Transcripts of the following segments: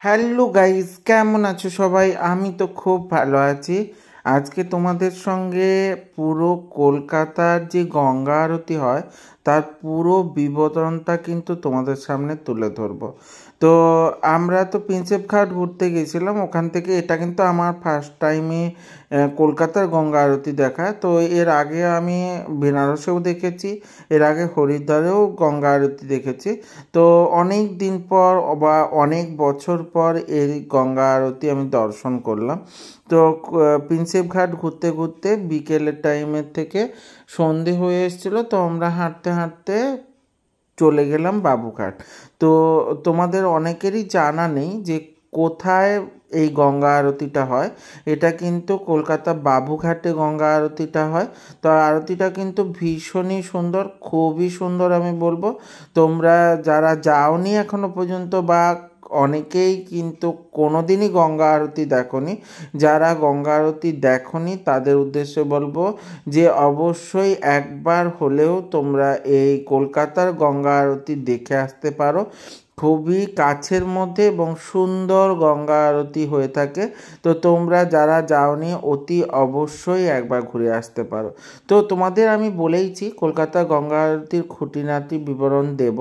Hello guys, কেমন আছো সবাই? আমি তো খুব ভালো আছি। আজকে তোমাদের সঙ্গে পুরো কলকাতার যে গঙ্গা আরতি হয় তার পুরো বিবরণটা কিন্তু তোমাদের সামনে তুলে ধরবো। তো আমরা তো প্রিন্সেপ ঘাট ঘুরতে গেছিলাম, ওখান থেকে এটা কিন্তু আমার ফার্স্ট টাইমে কলকাতার গঙ্গা আরতি দেখা। তো এর আগে আমি বেনারসেও দেখেছি, এর আগে হরিদ্বারেও গঙ্গা আরতি দেখেছি। তো অনেক দিন পর বা অনেক বছর পর এই গঙ্গা আরতি আমি দর্শন করলাম। তো প্রিন্সেপ ঘাট ঘুরতে ঘুরতে বিকেলের টাইমের থেকে সন্ধে হয়ে এসেছিলো, তো আমরা হাঁটতে হাঁটতে চলে গেলাম বাবুঘাট। তো তোমাদের অনেকেরই জানা নেই যে কোথায় এই গঙ্গা আরতিটা হয়। এটা কিন্তু কলকাতা বাবুঘাটে গঙ্গা আরতিটা হয়। তো আরতিটা কিন্তু ভীষণই সুন্দর, খুবই সুন্দর আমি বলবো। তোমরা যারা যাওনি এখনো পর্যন্ত বা অনেকেই কিন্তু কোনো দিনই গঙ্গা আরতি দেখোনি, যারা গঙ্গা আরতি দেখোনি তাদের উদ্দেশ্যে বলবো যে অবশ্যই একবার হলেও তোমরা এই কলকাতার গঙ্গা আরতি দেখে আসতে পারো। খুবই কাছের মধ্যে এবং সুন্দর গঙ্গা আরতি হয়ে থাকে। তো তোমরা যারা যাওনি অতি অবশ্যই একবার ঘুরে আসতে পারো। তো তোমাদের আমি বলেইছি কলকাতা গঙ্গা আরতির খুঁটিনাটি বিবরণ দেব।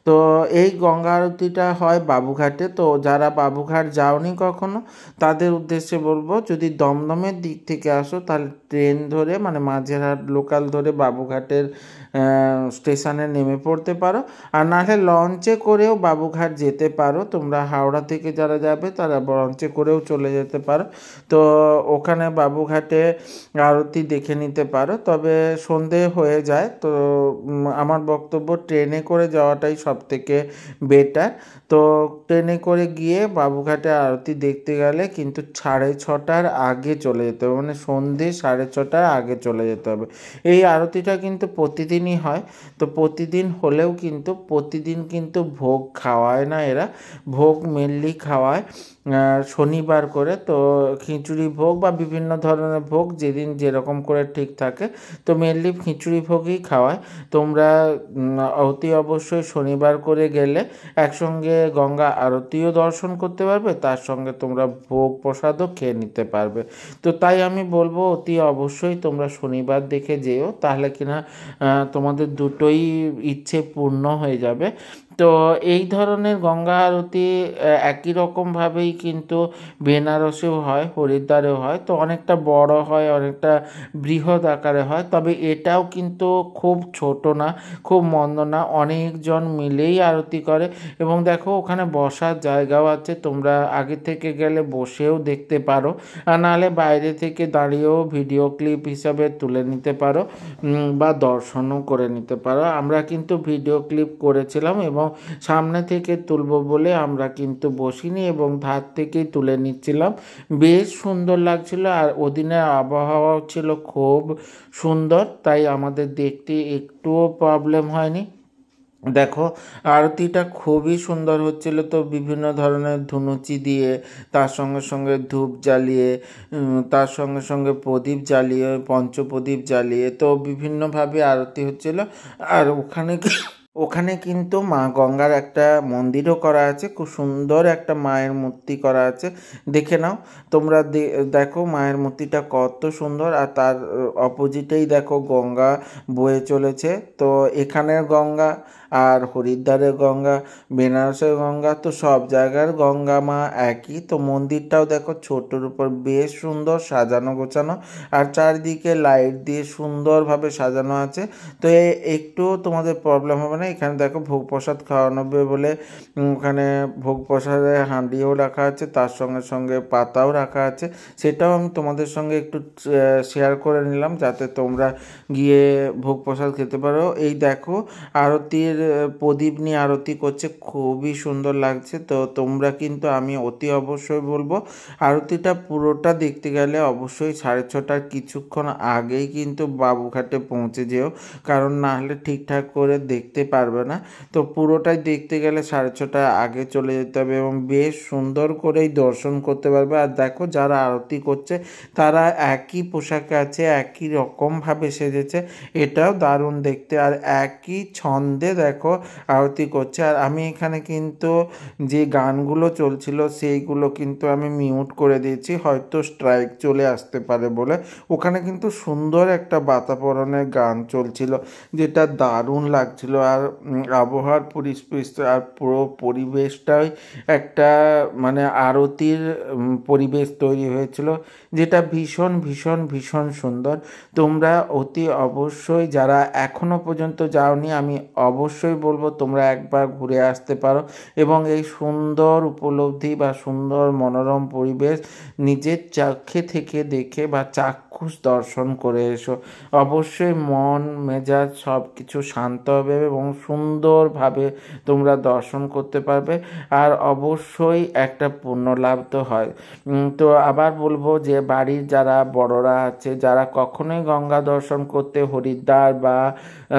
তো এই গঙ্গা আরতিটা হয় বাবুঘাটে। তো যারা বাবুঘাট যাওনি কখনো তাদের উদ্দেশ্যে বলবো, যদি দমদমের দিক থেকে আসো তাহলে ট্রেন ধরে মানে মাঝেরহাট লোকাল ধরে বাবুঘাটের স্টেশনে নেমে পড়তে পারো। আর নাহলে লঞ্চে করেও বাবুঘাট যেতে পারো। তোমরা হাওড়া থেকে যারা যাবে তারা লঞ্চে করেও চলে যেতে পারো। তো ওখানে বাবুঘাটে আরতি দেখে নিতে পারো, তবে সন্ধে হয়ে যায়। তো আমার বক্তব্য ট্রেনে করে যাওয়াটাই সব থেকে বেটার। তো ট্রেনে করে গিয়ে বাবুঘাটে আরতি দেখতে গেলে কিন্তু 6:30টার আগে চলে যেতে হবে, মানে সন্ধে 6:30টার আগে চলে যেতে হবে। এই আরতিটা কিন্তু প্রতিদিনই হয়। তো প্রতিদিন হলেও কিন্তু প্রতিদিন কিন্তু ভোগ খাওয়ায় না এরা, ভোগ মেনলি খাওয়ায় শনিবার করে। তো খিচুড়ি ভোগ বা বিভিন্ন ধরনের ভোগ যেদিন যেরকম করে ঠিক থাকে, তো মেনলি খিচুড়ি ভোগই খাওয়ায়। তোমরা অতি অবশ্যই শনিবার করে গেলে একসঙ্গে গঙ্গা আরতিও দর্শন করতে পারবে, তার সঙ্গে তোমরা ভোগ প্রসাদও খেয়ে নিতে পারবে। তো তাই আমি বলবো অতি অবশ্যই তোমরা শনিবার দেখে যেও, তাহলে কিনা তোমাদের দুটোই ইচ্ছে পূর্ণ হয়ে যাবে। তো এই ধরনের গঙ্গা আরতি একই রকমভাবেই কিন্তু বেনারসেও হয়, হরিদ্বারেও হয়। তো অনেকটা বড় হয়, অনেকটা বৃহৎ আকারে হয়, তবে এটাও কিন্তু খুব ছোট না, খুব মন্দ না, অনেকজন মিলেই আরতি করে। এবং দেখো ওখানে বসার জায়গাও আছে, তোমরা আগে থেকে গেলে বসেও দেখতে পারো, আর নাহলে বাইরে থেকে দাঁড়িয়েও ভিডিও ক্লিপ হিসাবে তুলে নিতে পারো বা দর্শনও করে নিতে পারো। আমরা কিন্তু ভিডিও ক্লিপ করেছিলাম এবং সামনে থেকে তুলবো বলে আমরা কিন্তু বসিনি এবং ধার থেকেই তুলে নিচ্ছিলাম। বেশ সুন্দর লাগছিল, আর ওদিনের আবহাওয়াও ছিল খুব সুন্দর, তাই আমাদের দেখতে একটুও প্রবলেম হয়নি। দেখো আরতিটা খুবই সুন্দর হচ্ছিল। তো বিভিন্ন ধরনের ধুনুচি দিয়ে, তার সঙ্গে সঙ্গে ধূপ জ্বালিয়ে, তার সঙ্গে সঙ্গে প্রদীপ জ্বালিয়ে, পঞ্চপ্রদীপ জ্বালিয়ে, তো বিভিন্নভাবে আরতি হচ্ছিল। আর ওখানে কিন্তু মা গঙ্গার একটা মন্দিরও করা আছে, খুব সুন্দর একটা মায়ের মূর্তি করা আছে, দেখে নাও তোমরা। দেখো মায়ের মূর্তিটা কত সুন্দর, আর তার অপোজিটেই দেখো গঙ্গা বয়ে চলেছে। তো এখানের গঙ্গা আর হরিদ্বারের গঙ্গা, বেনারসের গঙ্গা, তো সব জায়গার গঙ্গা মা একই। তো মন্দিরটাও দেখো ছোটোর উপর বেশ সুন্দর সাজানো গোছানো, আর চারিদিকে লাইট দিয়ে সুন্দরভাবে সাজানো আছে। তো একটু তোমাদের প্রবলেম হবে না। এখানে দেখো ভোগ প্রসাদ খাওয়ানো হবে বলে ওখানে ভোগ প্রসাদের হাঁডিও রাখা আছে, তার সঙ্গে সঙ্গে পাতাও রাখা আছে। সেটাও আমি তোমাদের সঙ্গে একটু শেয়ার করে নিলাম যাতে তোমরা গিয়ে ভোগ প্রসাদ খেতে পারো। এই দেখো আরতির প্রদীপ নিয়ে আরতি করছে, খুবই সুন্দর লাগছে। তো তোমরা কিন্তু আমি অতি অবশ্যই বলবো আরতিটা পুরোটা দেখতে গেলে অবশ্যই 6:30টার কিছুক্ষণ আগেই কিন্তু বাবুঘাটে পৌঁছে যেও, কারণ না হলে ঠিকঠাক করে দেখতে পারবে না। তো পুরোটাই দেখতে গেলে 6:30টার আগে চলে যেতে হবে এবং বেশ সুন্দর করেই দর্শন করতে পারবে। আর দেখো যারা আরতি করছে তারা একই পোশাকে আছে, একই রকমভাবে সেজেছে, এটাও দারুণ দেখতে। আর একই ছন্দে দেখো আরতি করছে। আর আমি এখানে কিন্তু যে গানগুলো চলছিল সেইগুলো কিন্তু আমি মিউট করে দিয়েছি, হয়তো স্ট্রাইক চলে আসতে পারে বলে। ওখানে কিন্তু সুন্দর একটা বাতাবরণের গান চলছিল, যেটা দারুণ লাগছিল। আর আবহাওয়ার পরিবেশ আর পুরো পরিবেশটাই একটা মানে আরতির পরিবেশ তৈরি হয়েছিল, যেটা ভীষণ ভীষণ ভীষণ সুন্দর। তোমরা অতি অবশ্যই যারা এখনও পর্যন্ত যাওনি, আমি অবশ্যই বলবো তোমরা একবার ঘুরে আসতে পারো এবং এই সুন্দর উপলব্ধি বা সুন্দর মনোরম পরিবেশ নিজের চোখে থেকে দেখে বা চাক্ষুষ দর্শন করে এসো। অবশ্যই মন মেজাজ সব কিছু শান্ত হবে এবং সুন্দরভাবে তোমরা দর্শন করতে পারবে। আর অবশ্যই একটা পুণ্য লাভ তো হয়। তো আবার বলবো যে বাড়ির যারা বড়রা আছে, যারা কখনোই গঙ্গা দর্শন করতে হরিদ্বার বা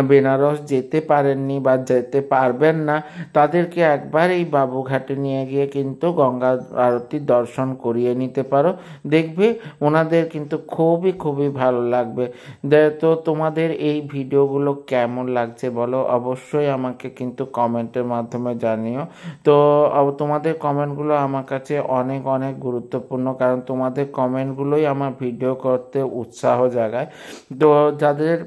বেনারস যেতে পারেননি বা যেতে পারবেন না, তাদেরকে একবার এই বাবুঘাটে নিয়ে গিয়ে কিন্তু গঙ্গা আরতির দর্শন করিয়ে নিতে পারো। দেখবে ওনাদের কিন্তু খুবই খুবই ভালো লাগবে। তো তোমাদের এই ভিডিওগুলো কেমন লাগছে বলো, অবশ্যই আমাকে কিন্তু কমেন্টের মাধ্যমে জানিও। তো তোমাদের কমেন্টগুলো আমার কাছে অনেক অনেক গুরুত্বপূর্ণ, কারণ তোমাদের কমেন্টগুলোই আমার ভিডিও করতে উৎসাহ জাগায়। তো যাদের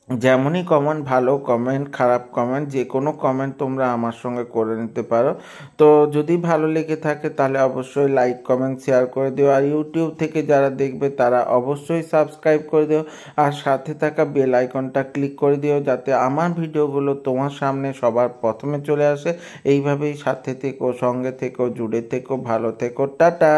যেমনই কমেন্ট, ভালো কমেন্ট খারাপ কমেন্ট, যে কোনো কমেন্ট তোমরা আমার সঙ্গে করে নিতে পারো। তো যদি ভালো লেগে থাকে তাহলে অবশ্যই লাইক কমেন্ট শেয়ার করে দিও। আর ইউটিউব থেকে যারা দেখবে তারা অবশ্যই সাবস্ক্রাইব করে দিও, আর সাথে থাকা বেল আইকনটা ক্লিক করে দিও, যাতে আমার ভিডিওগুলো তোমার সামনে সবার প্রথমে চলে আসে। এইভাবেই সাথে থেকো, সঙ্গে থেকো, জুড়ে থেকো, ভালো থেকো, টাটা।